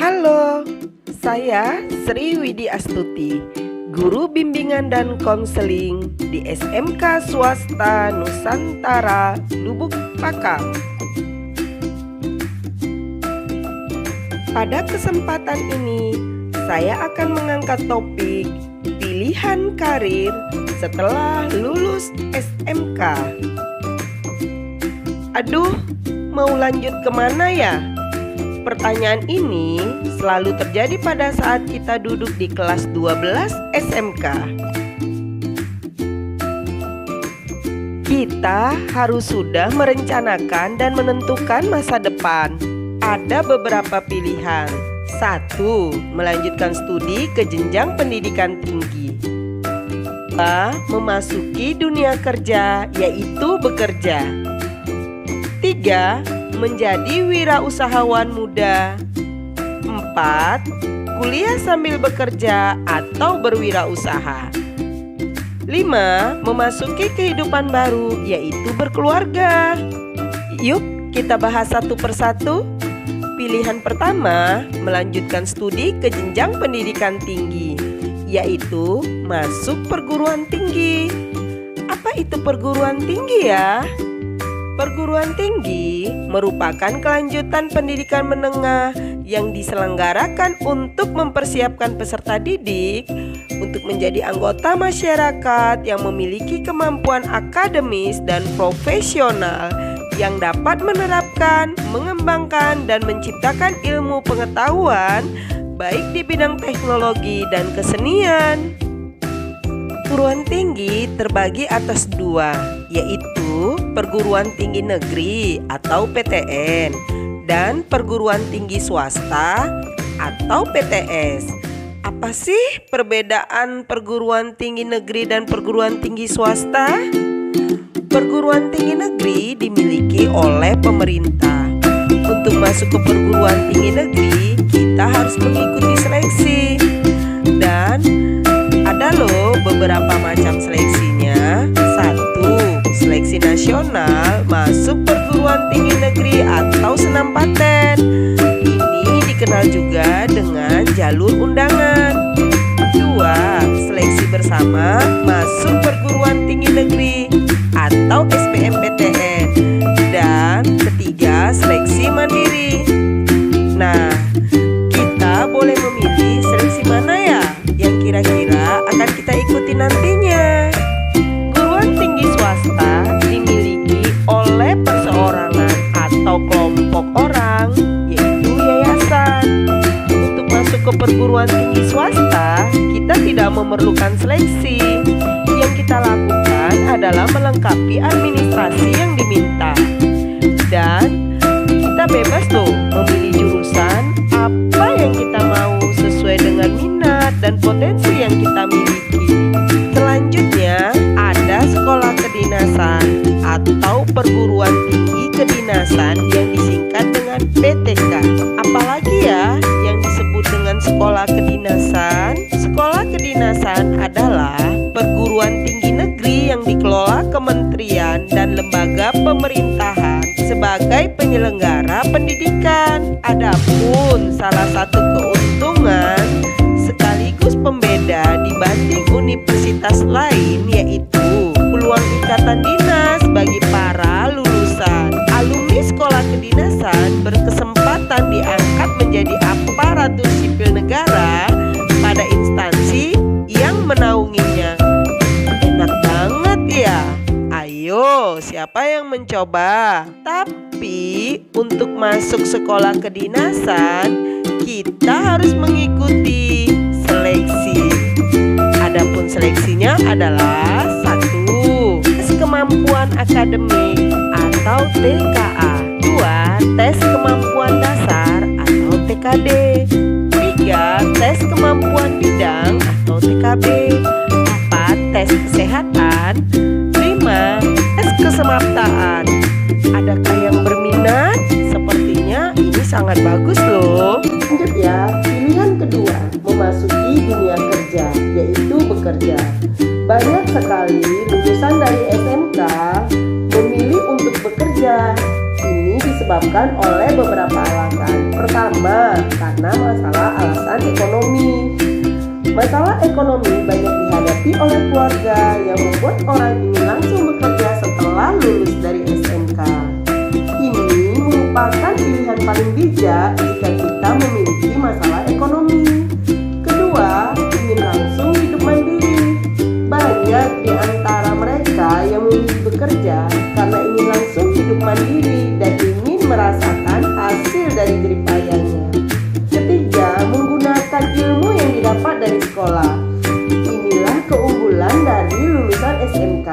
Halo, saya Sri Widi Astuti, guru bimbingan dan konseling di SMK Swasta Nusantara Lubuk Pakam. Pada kesempatan ini, saya akan mengangkat topik pilihan karir setelah lulus SMK. Aduh, mau lanjut kemana ya? Pertanyaan ini selalu terjadi pada saat kita duduk di kelas 12 SMK. Kita harus sudah merencanakan dan menentukan masa depan. Ada beberapa pilihan. 1. Melanjutkan studi ke jenjang pendidikan tinggi. 2. Memasuki dunia kerja, yaitu bekerja. 3. Menjadi wirausahawan muda. 4. Kuliah sambil bekerja atau berwirausaha. 5. Memasuki kehidupan baru, yaitu berkeluarga. Yuk kita bahas satu persatu. Pilihan pertama, melanjutkan studi ke jenjang pendidikan tinggi, yaitu masuk perguruan tinggi. Apa itu perguruan tinggi ya? Perguruan tinggi merupakan kelanjutan pendidikan menengah yang diselenggarakan untuk mempersiapkan peserta didik untuk menjadi anggota masyarakat yang memiliki kemampuan akademis dan profesional yang dapat menerapkan, mengembangkan, dan menciptakan ilmu pengetahuan baik di bidang teknologi dan kesenian. Perguruan tinggi terbagi atas dua, yaitu perguruan tinggi negeri atau PTN dan perguruan tinggi swasta atau PTS. Apa sih perbedaan perguruan tinggi negeri dan perguruan tinggi swasta? Perguruan tinggi negeri dimiliki oleh pemerintah. Untuk masuk ke perguruan tinggi negeri, kita harus mengikuti seleksi. Dan ada loh beberapa macam seleksinya. 1. Seleksi nasional masuk perguruan tinggi negeri atau Senampaten. Ini dikenal juga dengan jalur undangan. 2. Seleksi bersama masuk perguruan tinggi negeri atau SBMPTN. Dan ketiga, seleksi mandiri. Nah, kita boleh memilih seleksi mana ya yang kira-kira akan kita ikuti nantinya. Perguruan tinggi swasta dimiliki oleh perseorangan atau kelompok orang, yaitu yayasan. Untuk masuk ke perguruan tinggi swasta, kita tidak memerlukan seleksi. Yang kita lakukan adalah melengkapi administrasi yang diminta. Dan kita bebas loh memilih jurusan apa yang kita mau sesuai dengan minat dan potensi yang kita miliki. Selanjutnya ada sekolah kedinasan atau perguruan tinggi kedinasan yang disingkat dengan PTK. Apalagi ya yang disebut dengan sekolah kedinasan? Sekolah kedinasan adalah perguruan tinggi negeri yang dikelola kementerian dan lembaga pemerintahan sebagai penyelenggara pendidikan. Adapun salah satu keuntungan sekaligus pembeda dibanding universitas lain yaitu peluang ikatan dinas bagi para lulusan. Alumni sekolah kedinasan berkesempatan diangkat menjadi aparatur sipil negara pada instansi yang menaunginya. Enak banget ya. Ayo, siapa yang mencoba? Tapi untuk masuk sekolah kedinasan, kita harus mengikuti seleksi. Adapun seleksinya adalah 1. Tes kemampuan akademik atau TKA. 2. Tes kemampuan dasar atau TKD. 3. Tes kemampuan bidang atau TKB. 4. Tes kesehatan. 5. Tes kesemaptaan. Adakah yang berminat? Sepertinya ini sangat bagus loh. Lanjut ya, pilihan kedua, memasuki dunia kerja, yaitu bekerja. Banyak sekali lulusan dari SMK memilih untuk bekerja. Ini disebabkan oleh beberapa alasan. pertama, karena masalah alasan ekonomi. Masalah ekonomi banyak dihadapi oleh keluarga yang membuat orang ingin langsung bekerja setelah lulus dari SMK. Ini merupakan pilihan paling bijak jika kita memiliki masalah ekonomi. Kedua, ingin langsung hidup mandiri. Banyak di antara mereka yang memilih bekerja karena ingin langsung hidup mandiri dan ingin merasakan hasil dari jerih payahnya. Ketiga, menggunakan ilmu yang didapat dari sekolah. Inilah keunggulan dari lulusan SMK.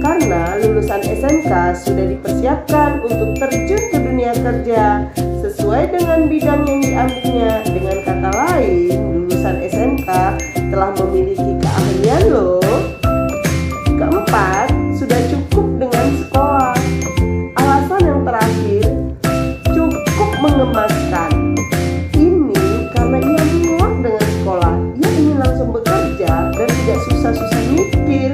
Karena lulusan SMK sudah dipersiapkan untuk terjun ke dunia kerja sesuai dengan bidang yang diambilnya. Dengan kata lain, lulusan SMK telah memiliki keahlian loh. Keempat, sudah cukup dengan sekolah. Alasan yang terakhir, cukup mengemaskan. Ini karena ia muak dengan sekolah. Ia ingin langsung bekerja dan tidak susah-susah mikir.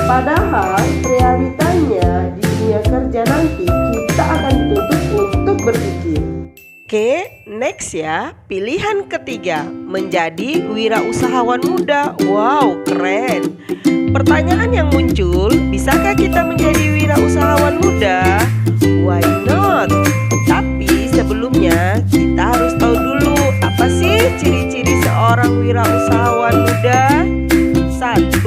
Padahal realitanya di dunia kerja nanti kita akan dituntut untuk berpikir. Oke, next ya. Pilihan ketiga, menjadi wirausahawan muda. Wow, keren. Pertanyaan yang muncul, bisakah kita menjadi wirausahawan muda? Why not? Tapi sebelumnya kita harus tahu dulu apa sih ciri-ciri seorang wirausahawan muda? 1.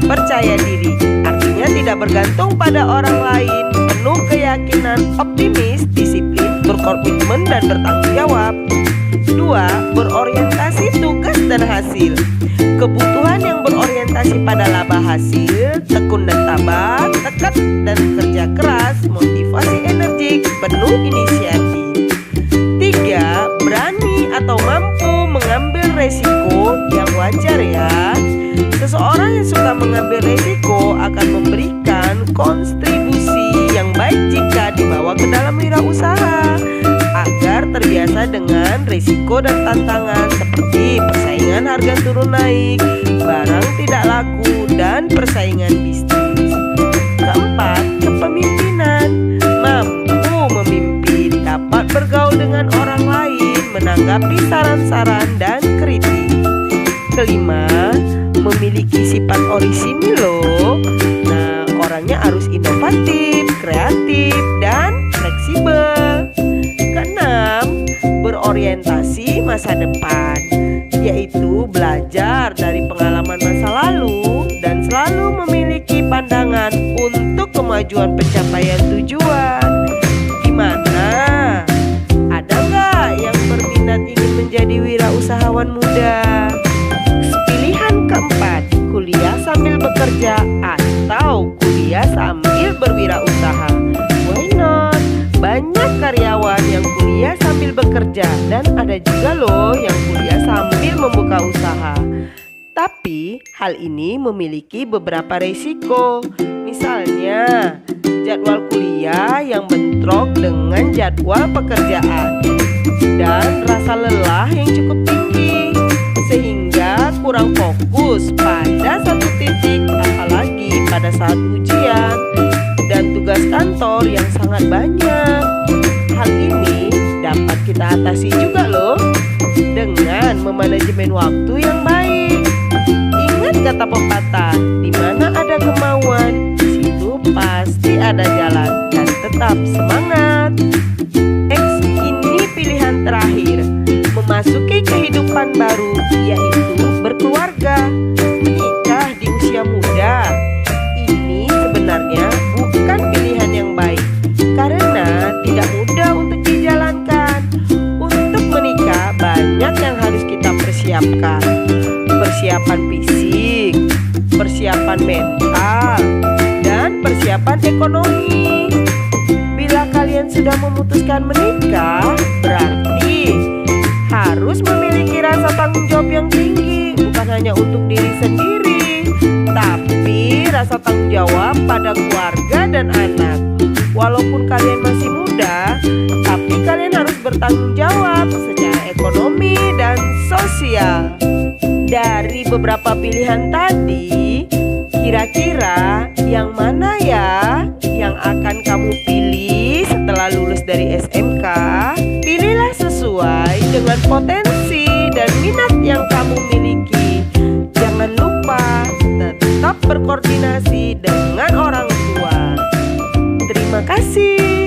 Percaya diri, artinya tidak bergantung pada orang lain, penuh keyakinan, optimis, disiplin, berkomitmen dan bertanggung jawab. 2. Berorientasi tugas dan hasil, kebutuhan yang berorientasi pada laba hasil, tekun dan tabah, tekad dan kerja keras, motivasi energik, penuh inisiatif. 3. Berani atau mampu mengambil resiko yang wajar ya. Seseorang yang suka mengambil resiko akan memberikan kontribusi yang baik jika dibawa ke dalam wirausaha agar terbiasa dengan risiko dan tantangan seperti persaingan harga turun naik, barang tidak laku, dan persaingan bisnis. 4. Kepemimpinan, mampu memimpin, dapat bergaul dengan orang lain, menanggapi saran-saran dan kritik. 5. Memiliki sifat orisinil loh. Nah, orangnya harus inovatif, kreatif, dan fleksibel. 6. Berorientasi masa depan, yaitu belajar dari pengalaman masa lalu dan selalu memiliki pandangan untuk kemajuan pencapaian tujuan. Gimana? Ada nggak yang berminat ingin menjadi wirausahawan muda? Pilihan keempat, kuliah sambil bekerja atau kuliah sambil berwirausaha. Why not? Banyak karyawan yang kuliah sambil bekerja dan ada juga loh yang kuliah sambil membuka usaha. Tapi hal ini memiliki beberapa resiko. Misalnya, jadwal kuliah yang bentrok dengan jadwal pekerjaan dan rasa lelah yang cukup tinggi sehingga kurang fokus pada satu titik, apalagi pada saat ujian, dan tugas kantor yang sangat banyak. Hal ini dapat kita atasi juga loh dengan memanajemen waktu yang baik. Ingat kata pepatah, di mana ada kemauan, di situ pasti ada jalan, dan tetap semangat. Next, ini pilihan terakhir, memasuki kehidupan baru, yaitu berkeluarga, menikah di usia muda. Ini sebenarnya bukan pilihan yang baik karena tidak mudah untuk dijalankan. Untuk menikah banyak yang harus kita persiapkan. Persiapan fisik, persiapan mental, dan persiapan ekonomi. Bila kalian sudah memutuskan menikah, berarti harus memiliki rasa tanggung jawab yang tinggi, bukan hanya untuk diri sendiri, tapi rasa tanggung jawab pada keluarga dan anak. Walaupun kalian masih muda, tapi kalian harus bertanggung jawab secara ekonomi dan sosial. Dari beberapa pilihan tadi, kira-kira yang mana ya yang akan kamu pilih setelah lulus dari SMK, pilihlah sesuai dengan potensi dan minat yang kamu miliki. Jangan lupa tetap berkoordinasi dengan orang tua. Terima kasih.